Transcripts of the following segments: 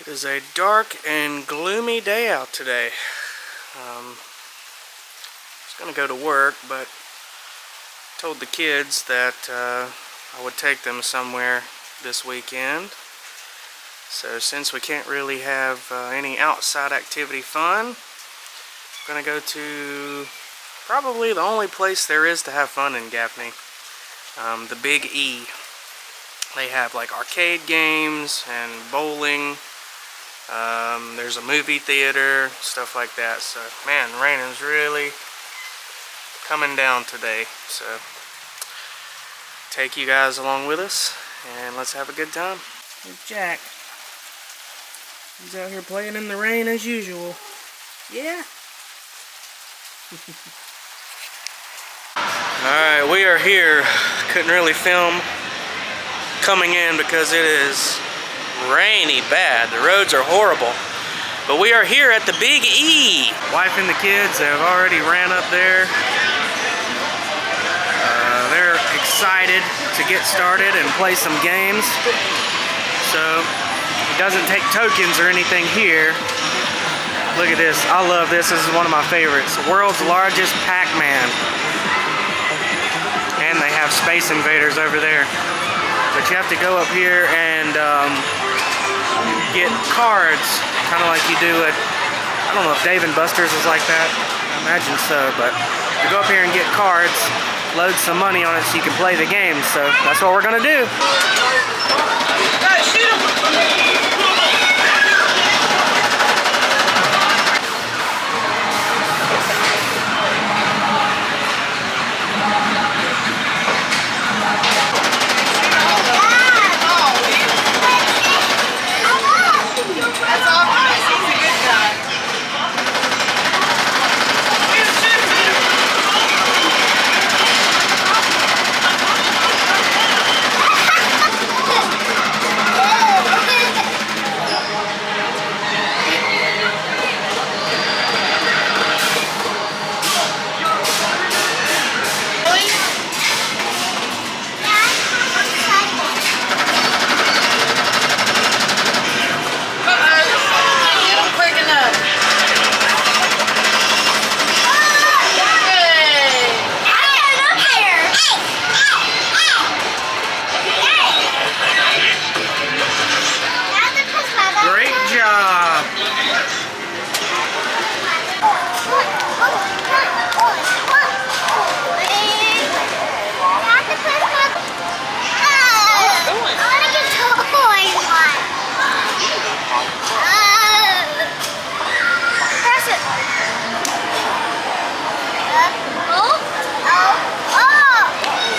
It is a dark and gloomy day out today. I was going to go to work, but told the kids that I would take them somewhere this weekend. So since we can't really have any outside activity fun, I'm going to go to probably the only place there is to have fun in Gaffney, the Big E. They have like arcade games and bowling. There's a movie theater, stuff like that. So, man, the rain is really coming down today. So, take you guys along with us, and let's have a good time. Here's Jack. He's out here playing in the rain as usual. Yeah. Alright, we are here. Couldn't really film coming in because it is rainy bad. The roads are horrible. But we are here at the Big E. Wife and the kids have already ran up there. They're excited to get started and play some games. So it doesn't take tokens or anything here. Look at this. I love this. This is one of my favorites. World's largest Pac-Man. And they have Space Invaders over there. But you have to go up here and get cards, kind of like you do at, I don't know if Dave & Buster's is like that. I imagine so, but you go up here and get cards, load some money on it so you can play the game. So that's what we're gonna do. Shoot him!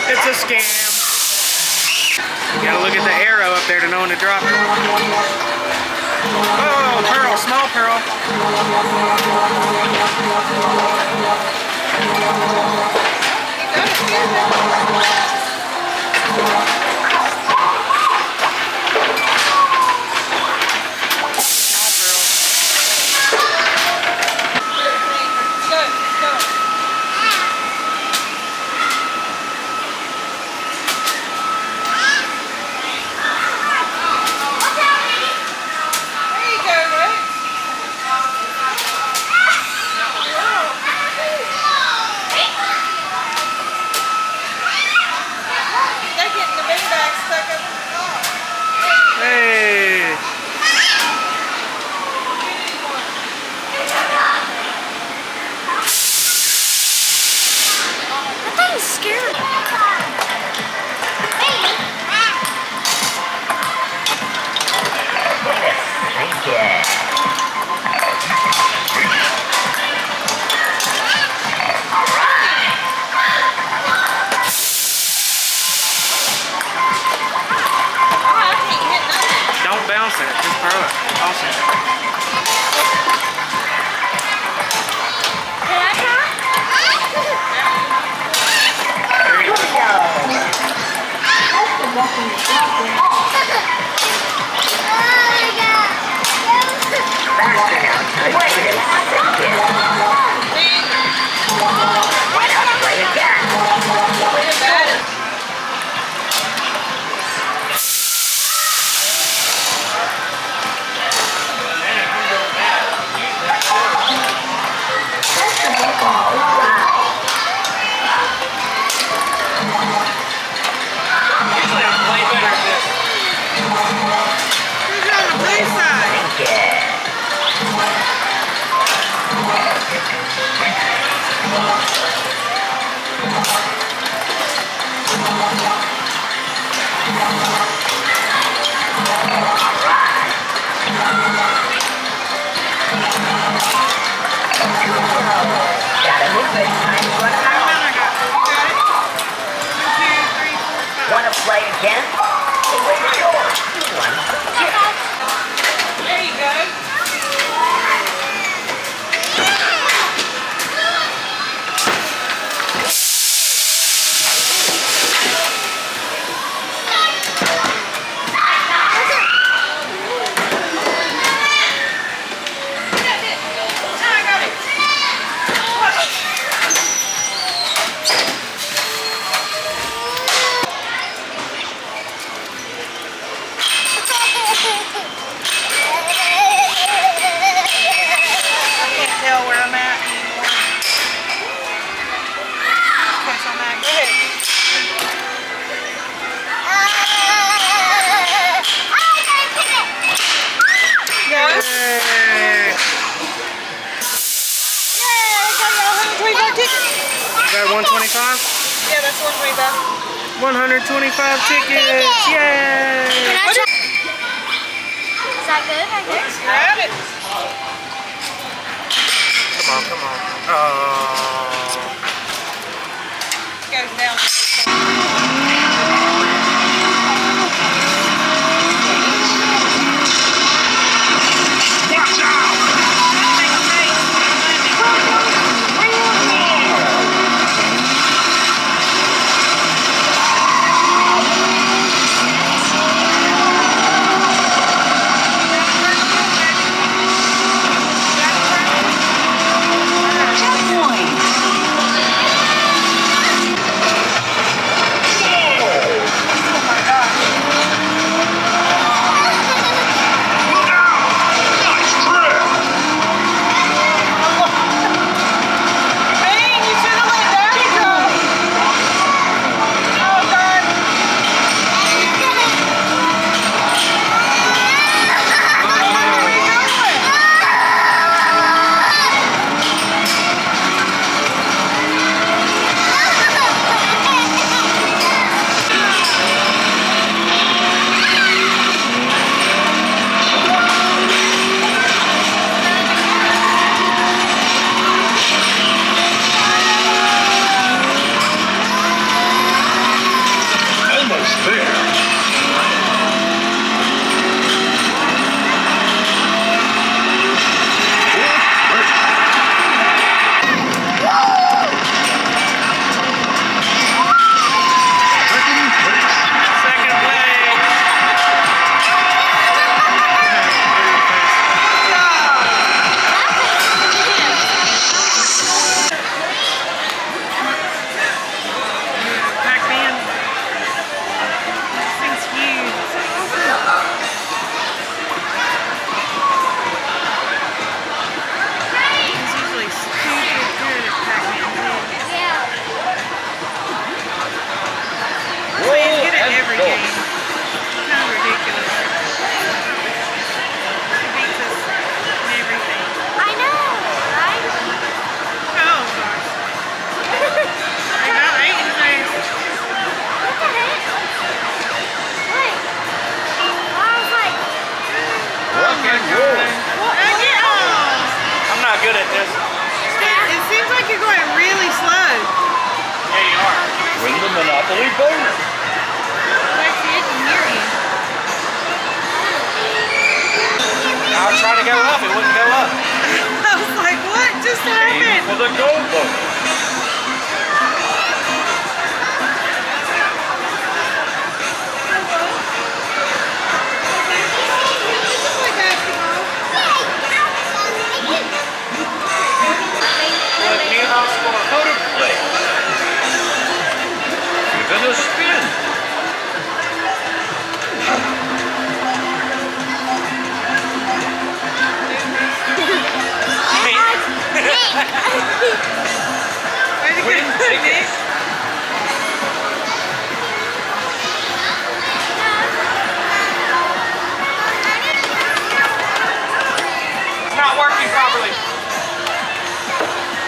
It's a scam. You gotta look at the arrow up there to know when to drop it. Oh, pearl, small pearl. Want to play again? There you go. Tell where I'm at anymore. Catch on that. Go ahead. Yes. Yay! Got y'all 125 tickets. Is that 125? Yeah, that's 125. 125 tickets! Yay! Is that good, I guess? Grab it. Come on, come on. Oh. Goes down. Watch out! Monopoly bonus. I was trying to go up, it wouldn't go up. I was like, what just happened? For the gold bonus. Motor play. Give it a spin. Win tickets. It's not working properly.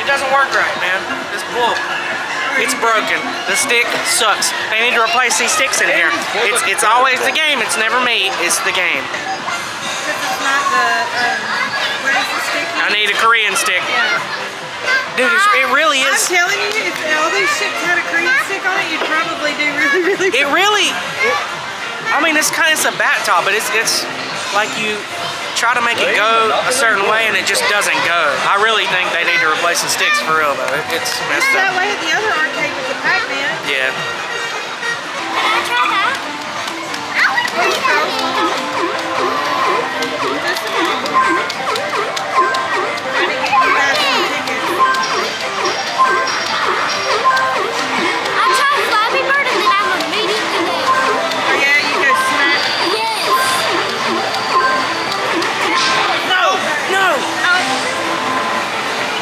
It doesn't doesn't work right, man. This bull. It's broken. The stick sucks. They need to replace these sticks in here. It's always the game. It's never me. It's the game. Because it's not the, what is the stick? I need a Korean stick. Yeah. Dude, it really I'm is. telling you, if all these ships had a Korean stick on it, you'd probably do really It really. I mean, it's kind of a bat top, but it's like you try to make it go a certain way and it just doesn't go. I really think they need to replace the sticks for real though. It's messed It's that up. way at the other arcade with the Pac-Man. Yeah.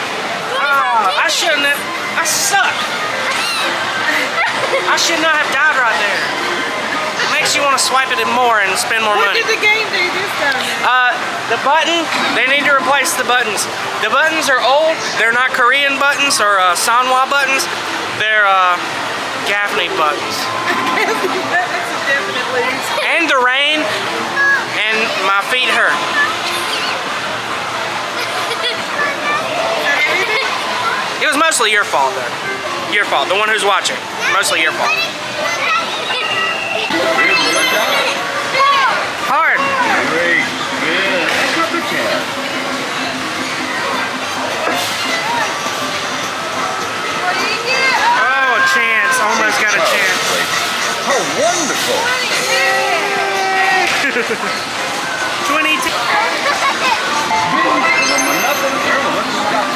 I shouldn't have. I suck. I should not have died right there. It makes you want to swipe it in more and spend more What money. did the game do this time? The button, they need to replace the buttons. The buttons are old. They're not Korean buttons or Sanwa buttons. They're Gaffney buttons. That's a definite lose. And the rain and my feet hurt. It was mostly your fault though. Your fault. The one who's watching. Mostly your fault. Hard. Great. Good. Pick up the can. Oh, a chance. Almost got a chance. How wonderful. 22. Nothing here. Stop.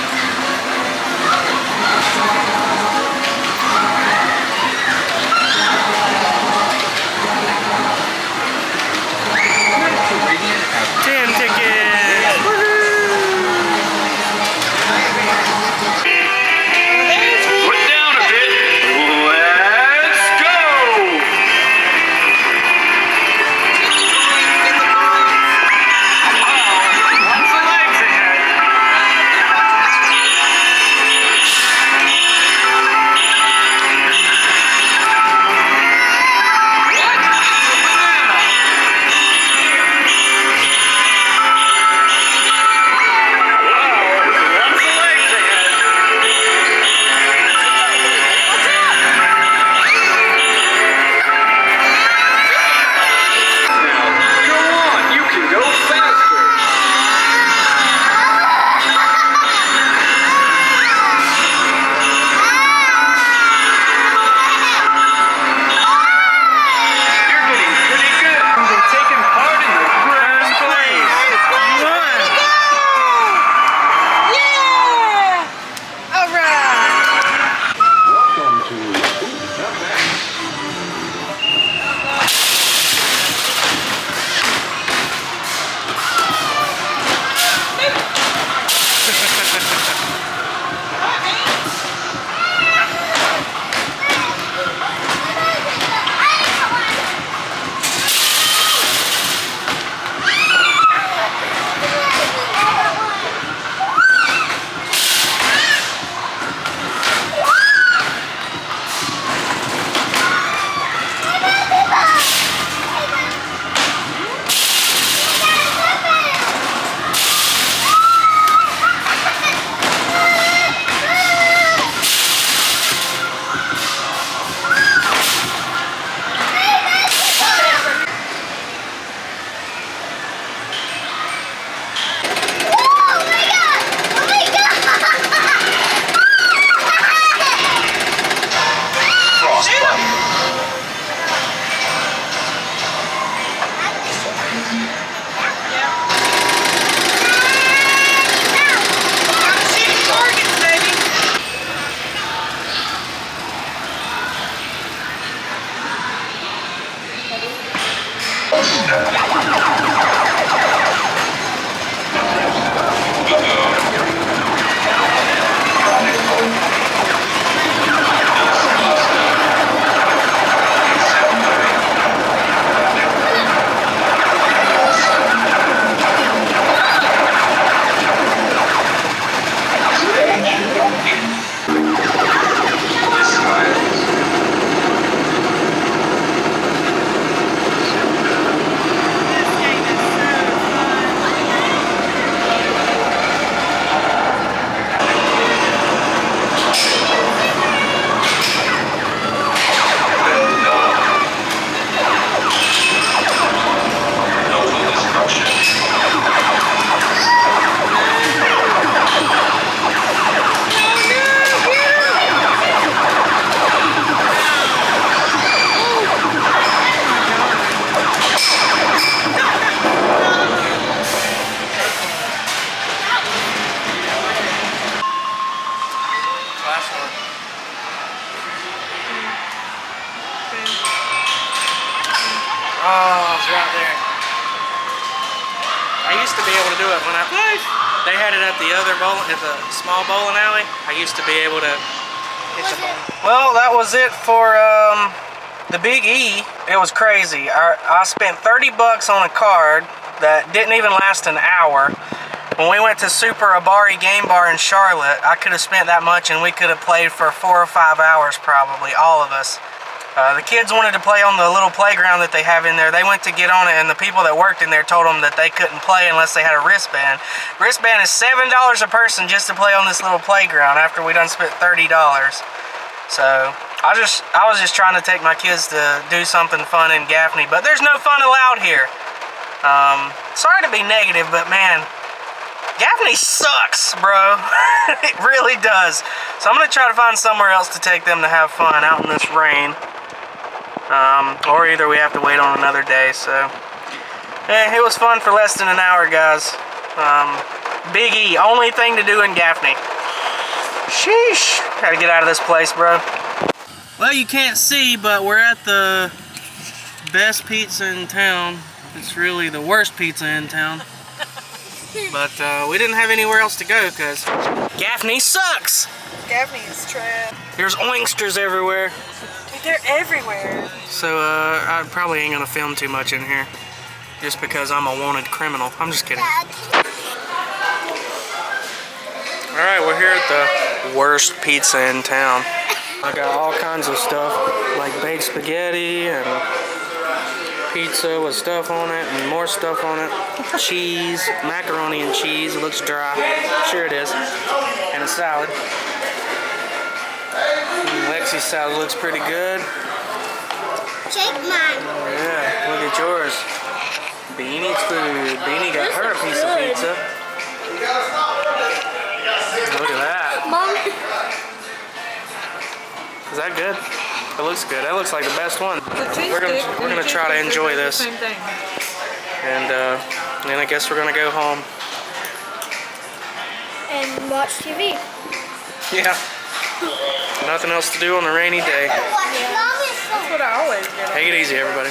Oh, it's right there. I used to be able to do it when they had it at the other at the small bowling alley. I used to be able to hit the ball. Well, that was it for the Big E. It was crazy. I spent 30 bucks on a card that didn't even last an hour. When we went to Super Abari Game Bar in Charlotte, I could have spent that much and we could have played for 4 or 5 hours probably, all of us. The kids wanted to play on the little playground that they have in there. They went to get on it, and the people that worked in there told them that they couldn't play unless they had a wristband. Wristband is $7 a person just to play on this little playground after we done spent $30. So I was just trying to take my kids to do something fun in Gaffney, but there's no fun allowed here. Sorry to be negative, but man, Gaffney sucks, bro. It really does. So I'm gonna try to find somewhere else to take them to have fun out in this rain. Or either we have to wait on another day, so. It was fun for less than an hour, guys. Big E, only thing to do in Gaffney. Sheesh. Gotta get out of this place, bro. Well, you can't see, but we're at the best pizza in town. It's really the worst pizza in town. But we didn't have anywhere else to go because Gaffney sucks. Gaffney is trash. There's oinksters everywhere. They're everywhere. So I probably ain't gonna film too much in here, just because I'm a wanted criminal. I'm just kidding. All right, we're here at the worst pizza in town. I got all kinds of stuff, like baked spaghetti and pizza with stuff on it and more stuff on it. Cheese, macaroni and cheese. It looks dry. Sure it is. And a salad. Lexi's salad looks pretty good. Shake mine. Yeah, look at yours. Beanie's food. Beanie got her a piece of pizza. Look at that. Mom. Is that good? It looks good. That looks like the best one. We're gonna try to enjoy this. Same thing. And then I guess we're gonna go home. And watch TV. Yeah. Nothing else to do on a rainy day. Yeah. That's what I always do. Take it easy, everybody.